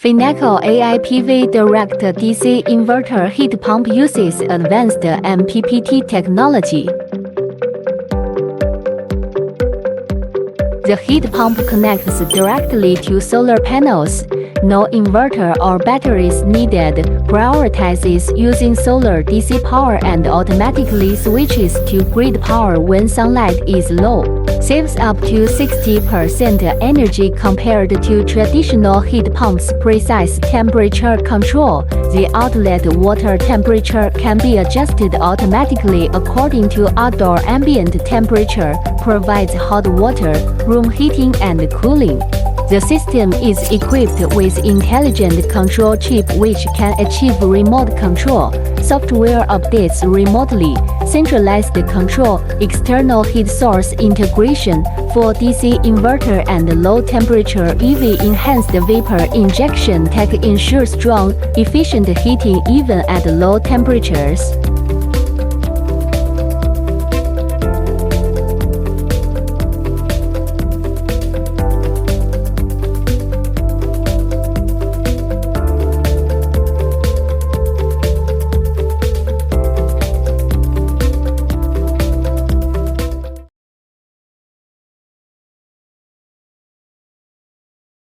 Fineco AI PV-Direct DC inverter heat pump uses advanced MPPT technology. The heat pump connects directly to solar panels. No inverter or batteries needed, prioritizes using solar DC power and automatically switches to grid power when sunlight is low. Saves up to 60% energy compared to traditional heat pumps. Precise temperature control. The outlet water temperature can be adjusted automatically according to outdoor ambient temperature, provides hot water, room heating and cooling. The system is equipped with intelligent control chip which can achieve remote control, software updates remotely, centralized control, external heat source integration, full DC inverter and low temperature EV enhanced vapor injection tech ensures strong, efficient heating even at low temperatures.